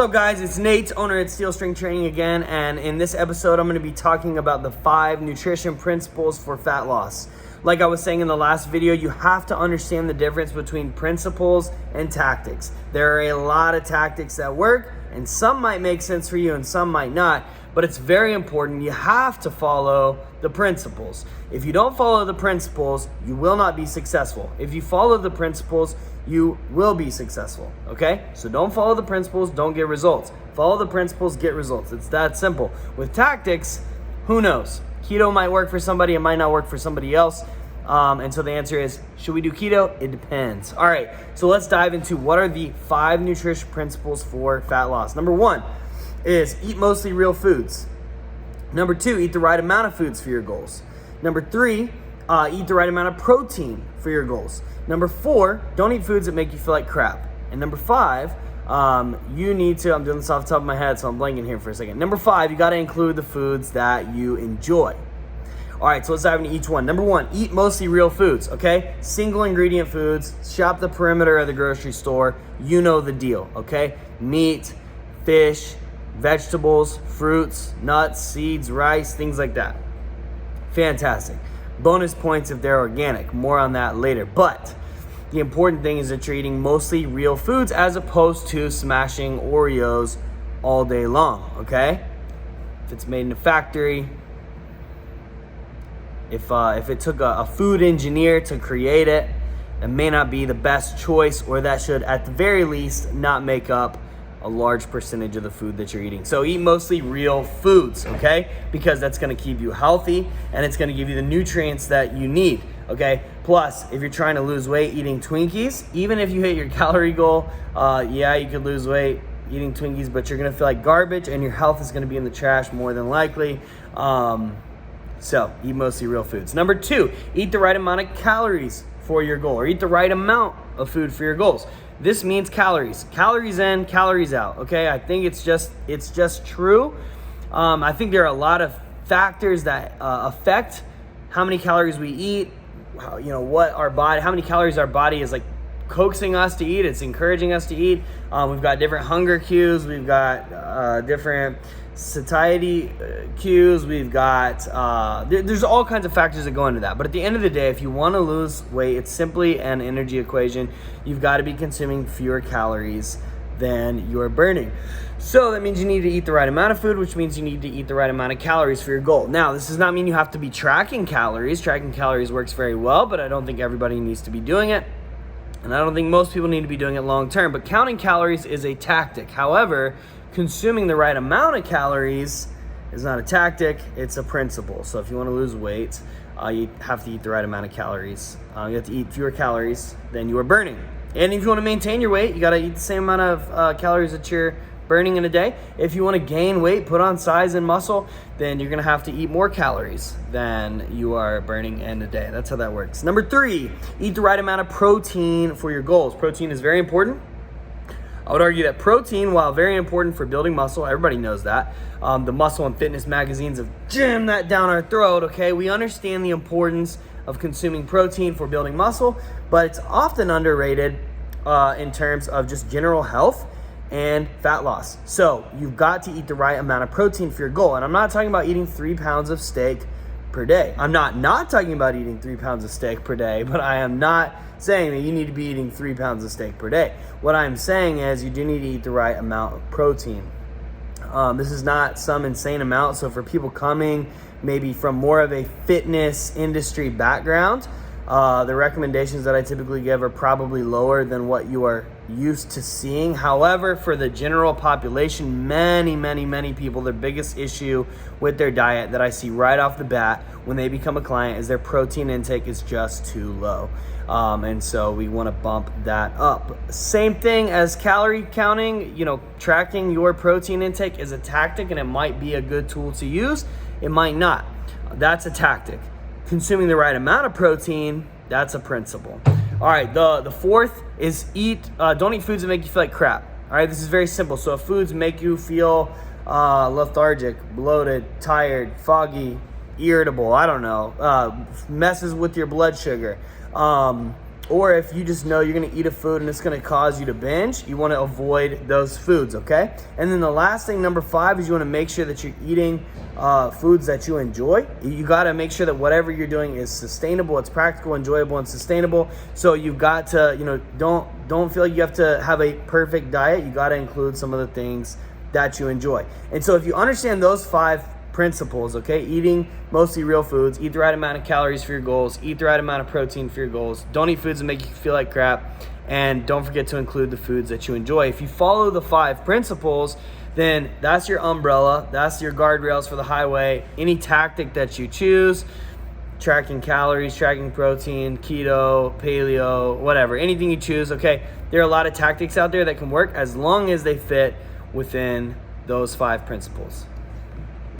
What's up, guys? It's Nate, owner at Steel Strength Training again, and in this episode I'm going to be talking about the 5 nutrition principles for fat loss. Like I was saying in the last video, you have to understand the difference between principles and tactics. There are a lot of tactics that work, and some might make sense for you and some might not, but it's very important. You have to follow the principles. If you don't follow the principles, you will not be successful. If you follow the principles, you will be successful, okay? So don't follow the principles, don't get results. Follow the principles, get results. It's that simple. With tactics, who knows? Keto might work for somebody, it might not work for somebody else. And so the answer is, should we do keto? It depends. All right, so let's dive into what are the 5 nutrition principles for fat loss. Number 1 is eat mostly real foods. Number 2, eat the right amount of foods for your goals. Number 3, eat the right amount of protein for your goals. Number 4, don't eat foods that make you feel like crap. And number 5, you need to, I'm doing this off the top of my head, so I'm blanking here for a second. Number 5, you got to include the foods that you enjoy. All right, so let's dive into each one. Number 1, eat mostly real foods, okay? Single ingredient foods, shop the perimeter of the grocery store. You know the deal, okay? Meat, fish, vegetables, fruits, nuts, seeds, rice, things like that. Fantastic. Bonus points if they're organic. More on that later. But the important thing is that you're eating mostly real foods as opposed to smashing Oreos all day long, okay? If it's made in a factory, if it took a food engineer to create it, it may not be the best choice, or that should at the very least not make up a large percentage of the food that you're eating. So eat mostly real foods, okay? Because that's gonna keep you healthy and it's gonna give you the nutrients that you need, okay? Plus, if you're trying to lose weight eating Twinkies, even if you hit your calorie goal, yeah, you could lose weight eating Twinkies, but you're gonna feel like garbage and your health is gonna be in the trash more than likely. So eat mostly real foods. Number 2, eat the right amount of calories for your goal, or eat the right amount of food for your goals. This means calories. Calories in, calories out, okay? I think it's just true. I think there are a lot of factors that affect how many calories we eat, how many calories our body is like coaxing us to eat, it's encouraging us to eat. We've got different hunger cues, we've got different satiety cues, we've got, there's all kinds of factors that go into that. But at the end of the day, if you want to lose weight, it's simply an energy equation. You've got to be consuming fewer calories than you're burning. So that means you need to eat the right amount of food, which means you need to eat the right amount of calories for your goal. Now, this does not mean you have to be tracking calories. Tracking calories works very well, but I don't think everybody needs to be doing it. And I don't think most people need to be doing it long term. But counting calories is a tactic. However, consuming the right amount of calories is not a tactic, it's a principle. So if you want to lose weight, you have to eat the right amount of calories. You have to eat fewer calories than you are burning. And if you want to maintain your weight, you got to eat the same amount of calories that you're burning in a day. If you want to gain weight, put on size and muscle, then you're going to have to eat more calories than you are burning in a day. That's how that works. Number 3, eat the right amount of protein for your goals. Protein is very important. I would argue that protein, while very important for building muscle, everybody knows that. The muscle and fitness magazines have jammed that down our throat, okay? We understand the importance of consuming protein for building muscle, but it's often underrated in terms of just general health and fat loss. So you've got to eat the right amount of protein for your goal. And I'm not talking about eating 3 pounds of steak per day. I'm not talking about eating 3 pounds of steak per day, but I am not saying that you need to be eating 3 pounds of steak per day. What I'm saying is you do need to eat the right amount of protein. This is not some insane amount. So for people coming maybe from more of a fitness industry background, the recommendations that I typically give are probably lower than what you are used to seeing. However, for the general population, many people, their biggest issue with their diet that I see right off the bat when they become a client is their protein intake is just too low. And so we want to bump that up. Same thing as calorie counting, tracking your protein intake is a tactic, and it might be a good tool to use. It might not. That's a tactic. Consuming the right amount of protein, that's a principle. All right, the 4th is don't eat foods that make you feel like crap. All right, this is very simple. So if foods make you feel lethargic, bloated, tired, foggy, irritable, I don't know, messes with your blood sugar, or if you just know you're gonna eat a food and it's gonna cause you to binge, you wanna avoid those foods, okay? And then the last thing, number 5, is you wanna make sure that you're eating foods that you enjoy. You gotta make sure that whatever you're doing is sustainable, it's practical, enjoyable, and sustainable. So you've got to, don't feel like you have to have a perfect diet. You gotta include some of the things that you enjoy. And so if you understand those 5 principles, okay, eating mostly real foods, eat the right amount of calories for your goals, eat the right amount of protein for your goals, don't eat foods that make you feel like crap, and don't forget to include the foods that you enjoy. If you follow the 5 principles, then that's your umbrella, that's your guardrails for the highway. Any tactic that you choose, tracking calories, tracking protein, keto, paleo, whatever, anything you choose, okay, there are a lot of tactics out there that can work as long as they fit within those 5 principles.